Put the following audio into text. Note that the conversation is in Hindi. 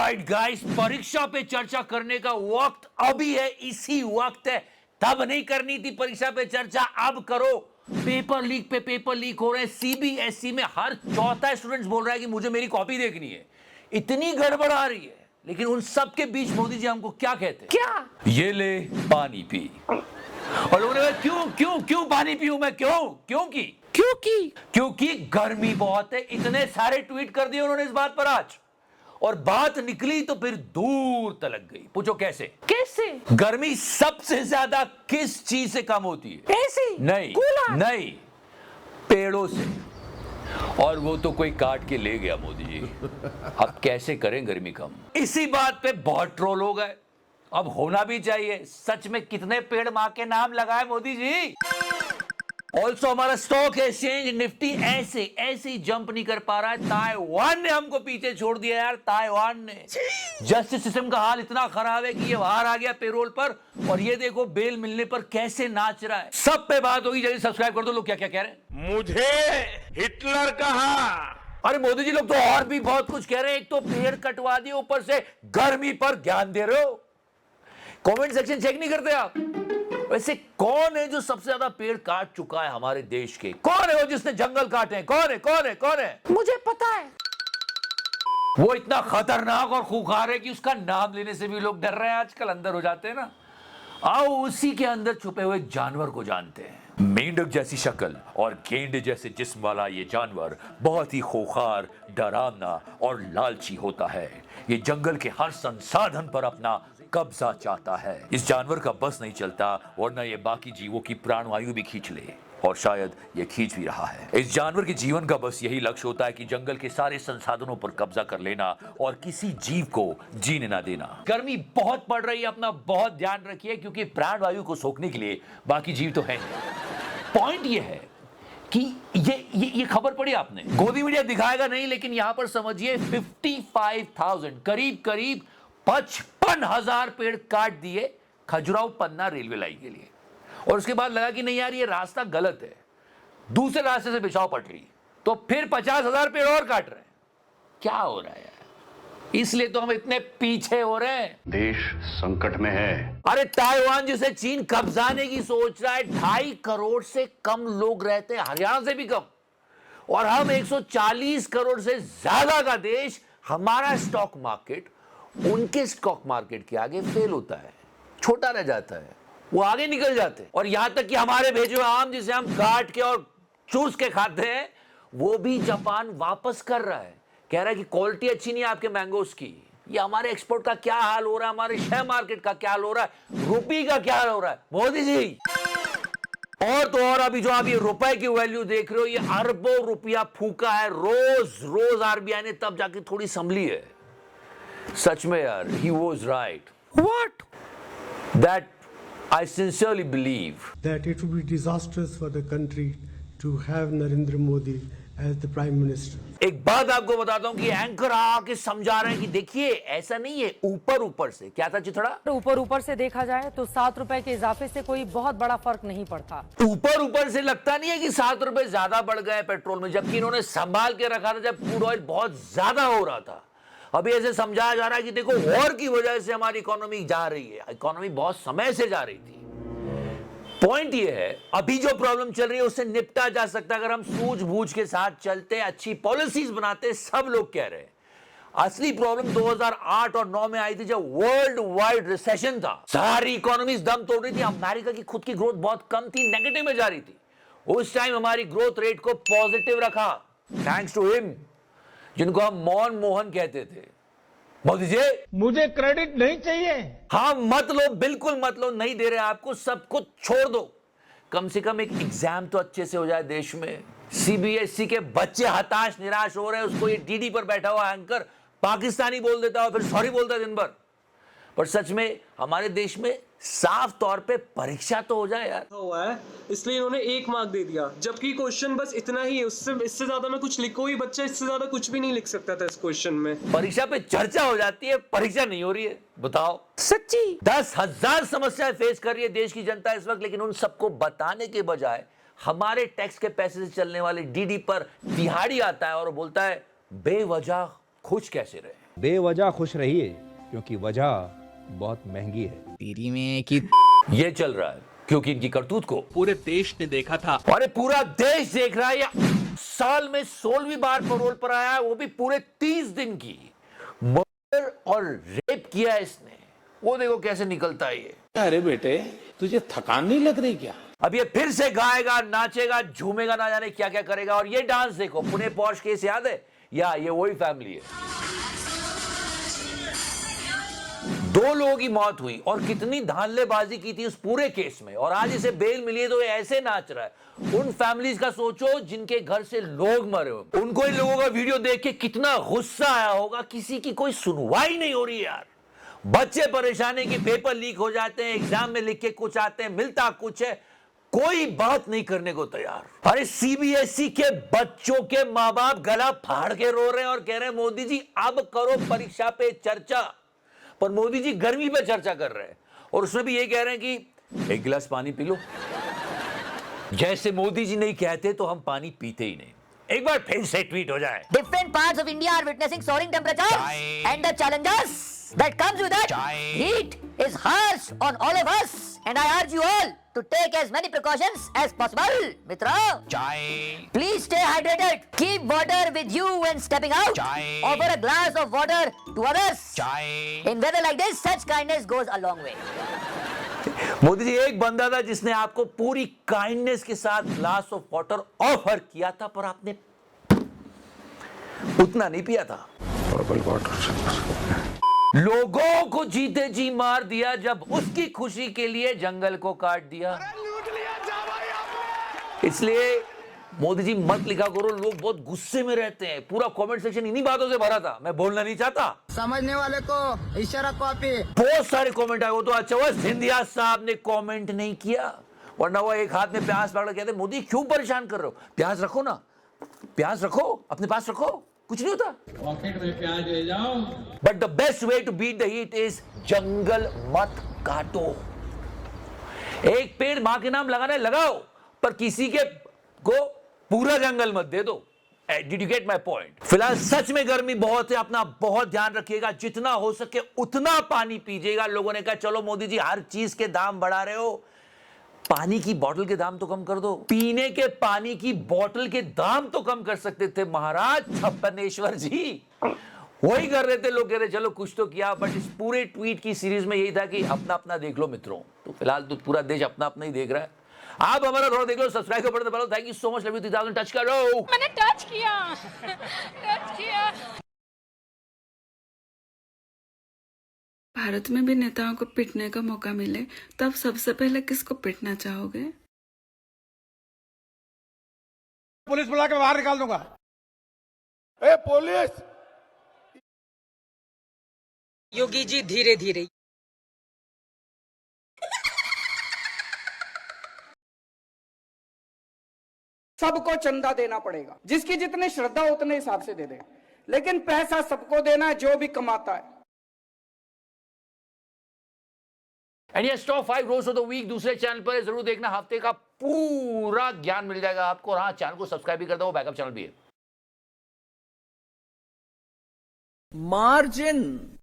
ऑलराइट गाइस, परीक्षा पे चर्चा करने का वक्त अभी है, इसी वक्त है। तब नहीं करनी थी परीक्षा पे चर्चा, अब करो। पेपर लीक पे पेपर लीक हो रहे हैं। सीबीएसई में हर चौथा स्टूडेंट बोल रहा है कि मुझे मेरी कॉपी देखनी है। इतनी गड़बड़ आ रही है, लेकिन उन सब के बीच मोदी जी हमको क्या कहते हैं? क्या? ये ले पानी पी। और लोगों ने कहा, क्यों क्यों क्यों पानी पीऊं मैं? क्योंकि गर्मी बहुत है। इतने सारे ट्वीट कर दिए उन्होंने इस बात पर आज, और बात निकली तो फिर दूर तलक गई। पूछो कैसे? गर्मी सबसे ज्यादा किस चीज से कम होती है? एसी? नहीं, कूलर? नहीं, पेड़ों से। और वो तो कोई काट के ले गया मोदी जी। अब कैसे करें गर्मी कम? इसी बात पे बहुत ट्रोल हो गए। अब होना भी चाहिए। सच में कितने पेड़ मां के नाम लगाए मोदी जी। ऑल्सो हमारा स्टॉक एक्सचेंज निफ्टी ऐसे ही जंप नहीं कर पा रहा है। ताइवान ने हमको पीछे छोड़ दिया यार। ताइवान ने। जस्टिस सिस्टम का हाल इतना खराब है कि ये बाहर आ गया पेरोल पर, और ये देखो बेल मिलने पर कैसे नाच रहा है। सब पे बात होगी, जल्दी सब्सक्राइब कर दो। लोग क्या क्या कह रहे हैं? मुझे हिटलर कहा। अरे मोदी जी, लोग तो और भी बहुत कुछ कह रहे हैं। एक तो पेड़ कटवा दिए, ऊपर से गर्मी पर ज्ञान दे रहे हो। कमेंट सेक्शन चेक नहीं करते आप? वैसे कौन है जो सबसे ज्यादा पेड़ काट चुका है हमारे देश के? कौन है वो जिसने जंगल काटे हैं? कौन है? मुझे पता है। वो इतना खतरनाक और खूंखार है कि उसका नाम लेने से भी लोग डर रहे हैं आजकल, अंदर हो जाते हैं ना। आओ उसी के अंदर छुपे हुए जानवर को जानते हैं। मेंढक जैसी शक्ल और गेंडे जैसे जिस्म वाला ये जानवर बहुत ही खूंखार, डरावना और लालची होता है। ये जंगल के हर संसाधन पर अपना कब्जा चाहता है। इस जानवर का बस नहीं चलता, वरना ये बाकी जीवों की प्राणवायु भी खींच ले, और शायद ये खींच भी रहा है। इस जानवर के जीवन का बस यही लक्ष्य होता है कि जंगल के सारे संसाधनों पर कब्जा कर लेना और किसी जीव को जीने ना देना। गर्मी बहुत पड़ रही है, अपना बहुत ध्यान रखिए, क्योंकि प्राणवायु को सोखने के लिए बाकी जीव तो है। पॉइंट ये है कि ये खबर पढ़ी आपने? गोदी मीडिया दिखाएगा नहीं, लेकिन यहां पर समझिए 55,000 करीब 55,000 पेड़ काट दिए खजुराहो पन्ना रेलवे लाइन के लिए। और उसके बाद लगा कि नहीं यार, ये रास्ता गलत है, दूसरे रास्ते से बिछाओ पटरी। तो फिर 50,000 पेड़ और काट रहे हैं। क्या हो रहा है यार? इसलिए तो हम इतने पीछे हो रहे हैं। देश संकट में है। अरे ताइवान जिसे चीन कब्जाने की सोच रहा है, 2.5 करोड़ से कम लोग रहते हैं, हरियाणा से भी कम, और हम 140 करोड़ से ज्यादा का देश। हमारा स्टॉक मार्केट उनके स्टॉक मार्केट के आगे फेल होता है, छोटा रह जाता है, वो आगे निकल जाते हैं। और यहां तक कि हमारे भेजे हुए आम जिसे हम काट के और चूस के खाते हैं, वो भी जापान वापस कर रहा है। कह रहा है कि क्वालिटी अच्छी नहीं है आपके मैंगोस की। ये हमारे एक्सपोर्ट का क्या हाल हो रहा है, हमारे शेयर मार्केट का क्या हाल हो रहा है, रुपये का क्या हाल हो रहा है मोदी जी। और तो और अभी जो आप ये रुपए की वैल्यू देख रहे हो, ये अरबों रुपया फूका है रोज आरबीआई ने, तब जाके थोड़ी संभली है। सच में यार, he was right. What? That I sincerely believe that it would be disastrous for the country to have Narendra Modi as the Prime Minister. एक बात आपको बताता हूं कि एंकर आके समझा रहे हैं कि देखिए ऐसा नहीं है, ऊपर से। क्या था चिथड़ा? ऊपर से देखा जाए तो 7 रुपए के इजाफे से कोई बहुत बड़ा फर्क नहीं पड़ता। ऊपर से लगता नहीं है कि 7 रुपए ज्यादा बढ़ गए पेट्रोल में, जबकि इन्होंने संभाल के रखा था जब क्रूड ऑयल बहुत ज्यादा हो रहा था। अभी ऐसे समझाया जा रहा है कि देखो वॉर की वजह से हमारी इकोनॉमी जा रही है। इकोनॉमी बहुत समय से जा रही थी। पॉइंट ये है, अभी जो प्रॉब्लम चल रही है उससे निपटा जा सकता है अगर हम सूझबूझ के साथ चलते, अच्छी पॉलिसीज बनाते। सब लोग कह रहे हैं असली प्रॉब्लम 2008 और 9 में आई थी, जब वर्ल्ड वाइड रिसेशन था, सारी इकोनॉमीज दम तोड़ रही थी। अमेरिका की खुद की ग्रोथ बहुत कम थी, नेगेटिव में जा रही थी। उस टाइम हमारी ग्रोथ रेट को पॉजिटिव रखा, थैंक्स टू हिम, जिनको हम मौन मोहन कहते थे। मोदी जी, मुझे क्रेडिट नहीं चाहिए। हाँ मत लो, बिल्कुल मत लो, नहीं दे रहे आपको, सब कुछ छोड़ दो। कम से कम एक एग्जाम तो अच्छे से हो जाए देश में। सीबीएसई के बच्चे हताश निराश हो रहे हैं, उसको ये डीडी पर बैठा हुआ एंकर पाकिस्तानी बोल देता है, फिर सॉरी बोलता है दिन भर। पर सच में हमारे देश में साफ तौर पे परीक्षा तो हो जाए यार। हुआ है इसलिए इन्होंने 1 मार्क दे दिया, जबकि क्वेश्चन बस इतना ही है, उससे इससे ज्यादा मैं कुछ लिखो ही, बच्चा इससे ज्यादा कुछ भी नहीं लिख सकता था इस क्वेश्चन में। परीक्षा पे चर्चा हो जाती है, परीक्षा नहीं हो रही है। बताओ, सच्ची 10,000 समस्याएं फेस कर रही है देश की जनता इस वक्त, लेकिन उन सबको बताने के बजाय हमारे टैक्स के पैसे से चलने वाले डीडी पर दिहाड़ी आता है और बोलता है बेवजह खुश कैसे रहे। बेवजह खुश रहिए क्योंकि वजह बहुत महंगी है। तेरी में कि ये चल रहा है क्योंकि इनकी करतूत को पूरे देश ने देखा था। अरे पूरा देश देख रहा है। या साल में 16वीं बार पैरोल पर आया है, वो भी पूरे 30 दिन की। मर्डर और रेप किया है इसने, वो देखो कैसे निकलता है ये। अरे बेटे तुझे थकान नहीं लग रही क्या? अब ये फिर से गाएगा, नाचेगा, झूमेगा, ना जाने क्या क्या करेगा। और ये डांस देखो, पुणे पॉश केस याद है? या ये वही फैमिली है। 2 लोगों की मौत हुई और कितनी धांधलेबाजी की थी उस पूरे केस में, और आज इसे बेल मिली है तो ये ऐसे नाच रहा है। उन फैमिलीज का सोचो जिनके घर से लोग मरे हो, उनको इन लोगों का वीडियो देख के कितना गुस्सा आया होगा। किसी की कोई सुनवाई नहीं हो रही यार। बच्चे परेशान है कि पेपर लीक हो जाते हैं, एग्जाम में लिख के कुछ आते हैं, मिलता कुछ है, कोई बात नहीं करने को तैयार। अरे सीबीएसई के बच्चों के माँ बाप गला फाड़ के रो रहे हैं और कह रहे हैं मोदी जी अब करो परीक्षा पे चर्चा। पर मोदी जी गर्मी पे चर्चा कर रहे हैं और उसमें भी ये कह रहे हैं कि 1 गिलास पानी पी लो। जैसे मोदी जी नहीं कहते तो हम पानी पीते ही नहीं। एक बार फिर से ट्वीट हो जाए। Different parts of India are witnessing soaring temperatures and the challenges that comes with it. Heat is harsh on all of us and I urge you all to take as many precautions as possible. Mitra, please stay hydrated. Keep water with you when stepping out. Offer a glass of water to others. In weather like this, such kindness goes a long way. Modi ji, एक बंदा था जिसने आपको पूरी काइंडनेस के साथ ग्लास ऑफ वाटर ऑफर किया था, पर आपने उतना नहीं पिया था। लोगों को जीते जी मार दिया जब उसकी खुशी के लिए जंगल को काट दिया। इसलिए मोदी जी मत लिखा करो, लोग बहुत गुस्से में रहते हैं। पूरा कमेंट सेक्शन इन्हीं बातों से भरा था। मैं बोलना नहीं चाहता, समझने वाले को इशारा कॉपी। बहुत सारे कमेंट आए। वो तो अच्छा हुआ सिंधिया साहब ने कमेंट नहीं किया, वरना वो एक हाथ में प्याज पकड़ कहते मोदी क्यों परेशान कर रहे हो, प्याज रखो ना, प्याज रखो अपने पास, रखो, कुछ नहीं होता। पॉकेट में प्याज ले जाओ। But the best way to beat the heat is जंगल मत काटो। एक पेड़ मां के नाम लगाना है लगाओ, पर किसी के को पूरा जंगल मत दे दो। Did you get my point? फिलहाल सच में गर्मी बहुत है, अपना बहुत ध्यान रखिएगा, जितना हो सके उतना पानी पीजिएगा। लोगों ने कहा चलो मोदी जी हर चीज के दाम बढ़ा रहे हो, पानी की बोतल के दाम तो कम कर दो। पीने के पानी की बोतल के दाम तो कम कर सकते थे महाराज छप्पनेश्वर जी, वही कर रहे थे। लोग कह रहे चलो कुछ तो किया, बट इस पूरे ट्वीट की सीरीज में यही था कि अपना अपना देख लो मित्रों। तो फिलहाल तो पूरा देश अपना अपना ही देख रहा है। आप हमारा थोड़ा देख लो, सब्सक्राइब का बटन दबा लो। Thank you so much, love you 3000 touch करो। मैंने टच किया टच किया। भारत में भी नेताओं को पिटने का मौका मिले तब सबसे पहले किसको पिटना चाहोगे? पुलिस बुला के बाहर निकाल दूंगा। ए पुलिस! योगी जी धीरे धीरे। सबको चंदा देना पड़ेगा, जिसकी जितनी श्रद्धा उतने हिसाब से दे दे, लेकिन पैसा सबको देना जो भी कमाता है। एंड ये टॉप 5 रोज ऑफ द वीक दूसरे चैनल पर जरूर देखना, हफ्ते का पूरा ज्ञान मिल जाएगा आपको। और हाँ, चैनल को सब्सक्राइब भी कर दो, बैकअप चैनल भी है। मार्जिन